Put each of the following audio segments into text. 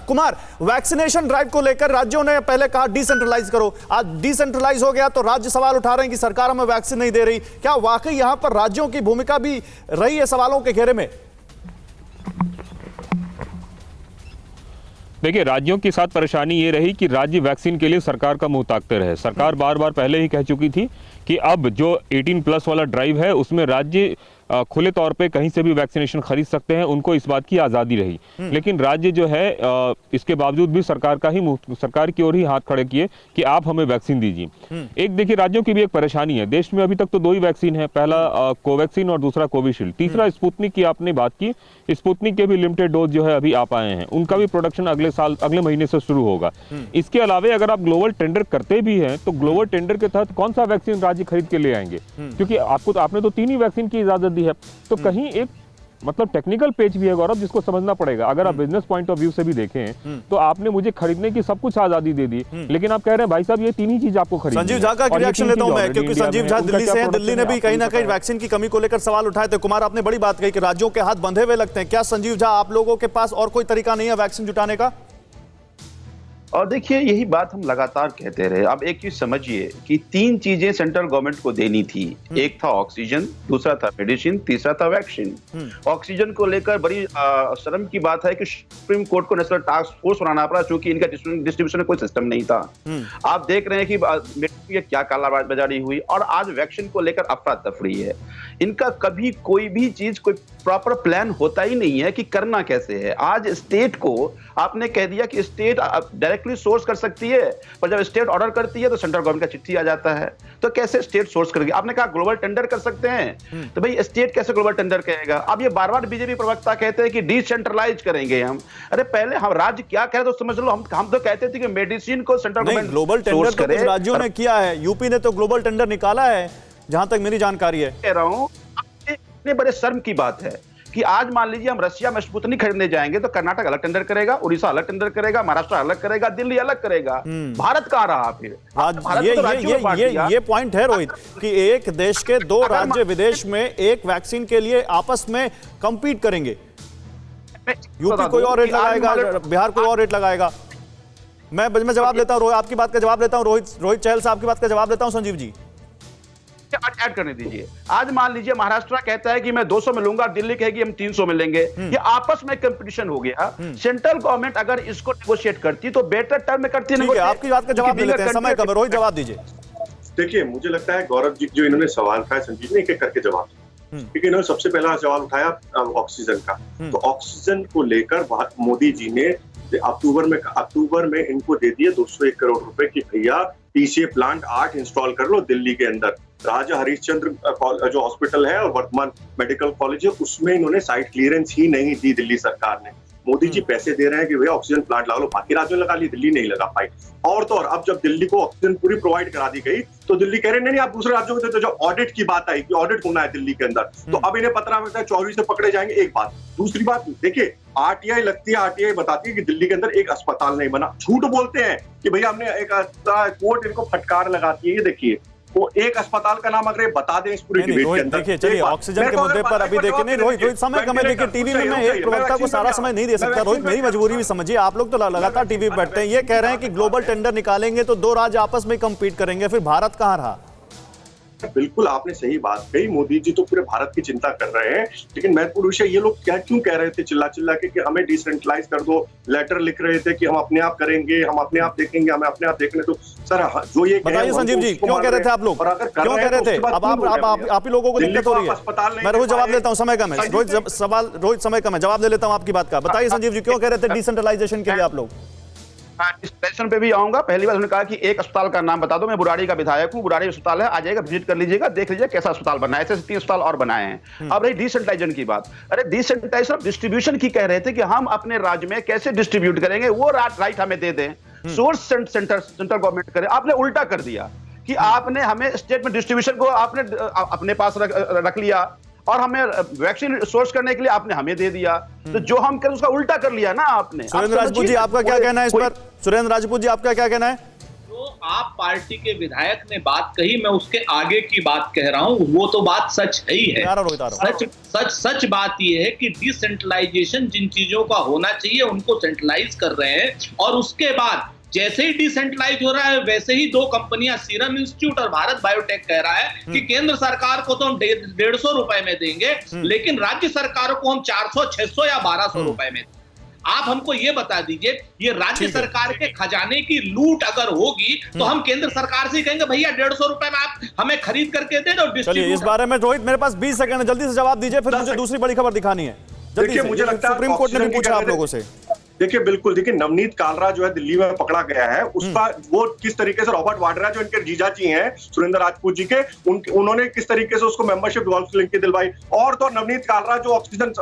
Kumar, vaccination drive को लेकर राज्यों ने पहले कहा डिसेंट्रलाइज करो, आज डिसेंट्रलाइज हो गया तो राज्य सवाल उठा रहे हैं कि सरकार हमें वैक्सीन नहीं दे रही। क्या वाकई यहां पर राज्यों की भूमिका भी रही है सवालों के घेरे में? देखिए, राज्यों के साथ परेशानी ये रही कि राज्य वैक्सीन के लिए सरकार का मुंह ताकते रहे। सरकार बार बार पहले ही कह चुकी थी कि अब जो 18+ वाला ड्राइव है उसमें राज्य खुले तौर पे कहीं से भी वैक्सीनेशन खरीद सकते हैं, उनको इस बात की आज़ादी रही। लेकिन राज्य जो है इसके बावजूद भी सरकार की ओर ही हाथ खड़े किए कि आप हमें वैक्सीन दीजिए। एक देखिए, राज्यों की भी एक परेशानी है। देश में अभी तक तो 2 ही वैक्सीन है, पहला कोवैक्सीन और दूसरा कोविशील्ड। तीसरा स्पुतनिक की आपने बात की, स्पुतनिक के भी लिमिटेड डोज जो है अभी आ पाए हैं, उनका भी प्रोडक्शन अगले महीने से शुरू होगा। इसके अलावा अगर आप ग्लोबल टेंडर करते भी हैं तो ग्लोबल टेंडर के तहत कौन सा वैक्सीन राज्य खरीद के ले आएंगे? क्योंकि आपने तो 3 ही वैक्सीन की इजाजत दी है। तो कहीं एक मतलब टेक्निकल पेज भी है गौरव, जिसको समझना पड़ेगा। अगर आप बिजनेस पॉइंट ऑफ व्यू से भी देखें तो आपने मुझे खरीदने की सब कुछ आजादी दे दी, लेकिन आप कह रहे हैं भाई साहब ये 3 ही चीज आपको खरीदनी है। संजीव झा का रिएक्शन लेता हूं मैं, क्योंकि संजीव झा दिल्ली से हैं। दिल्ली ने भी कहीं ना कहीं वैक्सीन की कमी को लेकर सवाल उठाए थे। कुमार, आपने बड़ी बात कही कि राज्यों के हाथ बंधे हुए लगते हैं। क्या संजीव झा आप लोगों के पास और कोई तरीका नहीं है वैक्सीन जुटाने का? और देखिए, यही बात हम लगातार कहते रहे। अब एक चीज समझिए कि 3 चीजें सेंट्रल गवर्नमेंट को देनी थी। एक था ऑक्सीजन, दूसरा था मेडिसिन, तीसरा था वैक्सीन। ऑक्सीजन को लेकर बड़ी शर्म की बात है कि सुप्रीम कोर्ट को नेशनल टास्क फोर्स बनाना पड़ा, क्योंकि इनका डिस्ट्रीब्यूशन में कोई सिस्टम नहीं था। आप देख रहे हैं कि क्या कालाबाजारी हुई, और आज वैक्सीन को लेकर अफरा तफरी है। इनका कभी कोई भी चीज कोई प्रॉपर प्लान होता ही नहीं है कि करना कैसे है। आज स्टेट को आपने कह दिया कि स्टेट डायरेक्टली सोर्स कर सकती है, पर जब स्टेट ऑर्डर करती है तो सेंट्रल गवर्नमेंट का चिट्ठी आ जाता है। तो कैसे स्टेट सोर्स करेगी? आपने कहा ग्लोबल टेंडर कर सकते हैं, तो भाई स्टेट कैसे ग्लोबल टेंडर करेगा? अब ये बार बार बीजेपी प्रवक्ता कहते हैं कि डिसेंट्रलाइज करेंगे हम। अरे पहले हम राज्य क्या कह रहे तो समझ लो। हम तो कहते थे कि मेडिसिन को सेंट्रल गवर्नमेंट ग्लोबल टेंडर तो कुछ राज्यों ने किया है, यूपी ने तो ग्लोबल टेंडर निकाला है जहां तक मेरी जानकारी है। कह रहा हूं, इतने बड़े शर्म की बात है कि आज मान लीजिए हम रशिया में स्पुतनिक खरीदने जाएंगे तो कर्नाटक अलग टेंडर करेगा, उड़ीसा अलग टेंडर करेगा, महाराष्ट्र अलग करेगा, दिल्ली अलग करेगा। भारत कहां रहा फिर? ये पॉइंट है रोहित कि एक देश के 2 राज्य विदेश में एक वैक्सीन के लिए आपस में कंपीट करेंगे। यूपी कोई और रेट लगाएगा, बिहार कोई और रेट लगाएगा। मैं जवाब लेता हूं, आपकी बात का जवाब लेता हूं। रोहित चहल साहब की बात का जवाब लेता हूं। संजीव जी ऐड करने दीजिए। आज मान लीजिए महाराष्ट्र कहता है कि मैं 200 में लूंगा, दिल्ली कहेगी हम 300 में लेंगे। ये आपस में कंपटीशन हो गया। सेंट्रल गवर्नमेंट अगर इसको नेगोशिएट करती तो बेटर टर्म में करती है। आपकी बात का जवाब लेते हैं, समय कम है। रोहित जवाब दीजिए। देखिए, मुझे लगता है गौरव जी जो इन्होंने सवाल उठाया, संजीव ने एक एक करके जवाब, क्योंकि इन्होंने सबसे पहला सवाल उठाया ऑक्सीजन का। तो ऑक्सीजन को लेकर मोदी जी ने अक्टूबर में इनको दे दिए 201 करोड़ रुपए की भैया पीसीए प्लांट 8 इंस्टॉल कर लो दिल्ली के अंदर। राजा हरिश्चंद्र जो हॉस्पिटल है और वर्तमान मेडिकल कॉलेज है, उसमें इन्होंने साइट क्लियरेंस ही नहीं दी दिल्ली सरकार ने। मोदी जी पैसे दे रहे हैं कि भैया ऑक्सीजन प्लांट लगा लो, बाकी राज्यों ने लगा ली, दिल्ली नहीं लगा पाई। और तो और अब जब दिल्ली को ऑक्सीजन पूरी प्रोवाइड करा दी गई तो दिल्ली कह रहे नहीं आप दूसरे राज्यों को। तो जो ऑडिट की बात आई कि ऑडिट होना है दिल्ली के अंदर, तो अब इन्हें 15 में 24 से पकड़े जाएंगे। एक बात। दूसरी बात, देखिए आरटीआई लगती है, आरटीआई बताती है कि दिल्ली के अंदर एक अस्पताल नहीं बना। झूठ बोलते हैं कि भैया हमने एक कोर्ट इनको फटकार लगाती है। ये देखिए, वो एक अस्पताल का नाम अगर बता दें इस पूरी डिबेट के अंदर। देखिए, चलिए ऑक्सीजन के मुद्दे पर अभी देखिए। नहीं रोहित समय कम है। देखिए, टीवी में मैं एक प्रवक्ता को सारा समय नहीं दे सकता। रोहित, मेरी मजबूरी भी समझिए। आप लोग तो लगातार टीवी पे बैठते हैं। ये कह रहे हैं कि ग्लोबल टेंडर निकालेंगे तो 2 राज्य आपस में कंपीट करेंगे, फिर भारत कहां रहा? बिल्कुल आपने सही बात कही। मोदी जी तो पूरे भारत की चिंता कर रहे हैं, लेकिन महत्वपूर्ण विषय ये लोग क्यों कह रहे थे चिल्ला चिल्ला के कि हमें डिसेंट्रलाइज कर दो। लेटर लिख रहे थे कि हम अपने आप करेंगे, हम अपने आप देखेंगे, हमें अपने आप देखने। तो सर जो ये बताइए संजीव जी, क्यों कह रहे थे आप लोग? क्यों कह रहे थे? अब आप ही लोगों को दिक्कत हो रही है। मैं रोहित जवाब लेता हूं, समय कम है। रोहित समय कम है, जवाब ले लेता हूं आपकी बात का। बताइए संजीव जी, क्यों कह रहे थे डिसेंट्रलाइजेशन के लिए आप लोग? स्टेशन पे भी आऊंगा। पहली बार उन्होंने कहा कि एक अस्पताल का नाम बता दो। मैं बुराड़ी का विधायक हूं, बुराड़ी अस्पताल है, आ जाएगा, विजिट कर लीजिएगा, देख लीजिए कैसा अस्पताल बना है। ऐसे 3 अस्पताल और बनाए हैं। अब रही डिसेंट्रलाइजेशन की बात। अरे डिसेंट्रलाइजेशन डिस्ट्रीब्यूशन की कह रहे थे कि हम अपने राज्य में कैसे डिस्ट्रीब्यूट करेंगे, वो राइट हमें दे दें। सोर्स सेंट्रल गवर्नमेंट करे। आपने उल्टा कर दिया कि आपने हमें स्टेट में डिस्ट्रीब्यूशन को आपने अपने पास रख लिया, और हमें वैक्सीन सोर्स करने के लिए आपने हमें दे दिया। तो जो हम करें उसका उल्टा कर लिया ना आपने। सुरेंद्र राजपूत जी, आपका क्या कहना है इस पर? सुरेंद्र राजपूत जी, आपका क्या कहना है? तो आप पार्टी के विधायक ने बात कही, मैं उसके आगे की बात कह रहा हूं, वो तो बात सच है ही है। सच बात ये है कि डिसेंट्रलाइजेशन जिन चीजों का होना चाहिए उनको सेंट्रलाइज कर रहे हैं, और उसके बाद जैसे ही डिसेंट्रलाइज हो रहा है वैसे ही दो कंपनियां, सीरम इंस्टीट्यूट और भारत बायोटेक कह रहा है कि केंद्र सरकार को तो हम 150 रुपए में देंगे, लेकिन राज्य सरकारों को हम 400, 600 या 1200 रुपए में। आप हमको ये बता दीजिए, ये राज्य सरकार के खजाने की लूट अगर होगी तो हम केंद्र सरकार से कहेंगे भैया 150 रुपए में आप हमें खरीद करके दे दो। चलिए इस बारे में रोहित मेरे पास 20 सेकंड है, जल्दी से जवाब दीजिए, फिर मुझे दूसरी बड़ी खबर दिखानी है। जल्दी से, मुझे लगता है सुप्रीम कोर्ट ने भी पूछा आप लोगों से। देखिए बिल्कुल, देखिए नवनीत कालरा जो है दिल्ली में पकड़ा गया है, उसका वो किस तरीके से रॉबर्ट वाड्रा जो इनके जीजाजी हैं सुरेंद्र राजपूत जी के, उन्होंने किस तरीके से उसको मेंबरशिप लिंक दिलवाई, और तो नवनीत कालरा जो ऑक्सीजन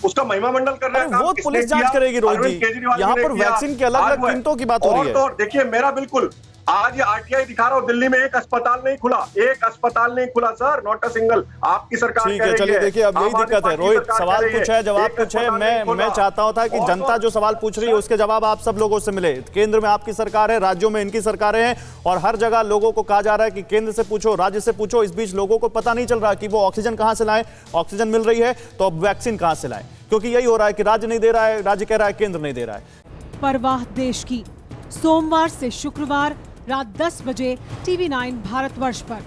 उसका महिमा मंडल कर रहा है, वो पुलिस जांच करेगी रोहित जी, यहाँ पर वैक्सीन की अलग अलग कीमतों की बात हो रही है। तो देखिए मेरा बिल्कुल आज ये आरटीआई दिखा रहा हूं, दिल्ली में एक अस्पताल नहीं खुला, सर, नॉट अ सिंगल। आपकी सरकार ठीक है, चलिए देखिए अब यही दिक्कत है रोहित, सवाल पूछा है, जवाब पूछा है। मैं चाहता हूं था कि जनता जो सवाल पूछ रही है उसके जवाब आप सब लोगों से मिले। केंद्र में आपकी सरकार है, राज्यों में इनकी सरकारें हैं, और हर जगह लोगों को कहा जा रहा है कि केंद्र से पूछो, राज्य से पूछो। इस बीच लोगों को पता नहीं चल रहा कि वो ऑक्सीजन कहां से लाएं। ऑक्सीजन मिल रही है तो अब वैक्सीन कहां से लाएं, क्योंकि यही हो रहा है कि राज्य नहीं दे रहा है, राज्य कह रहा है केंद्र नहीं दे रहा है। परवाह देश की, सोमवार से शुक्रवार रात 10 बजे TV9 भारतवर्ष पर।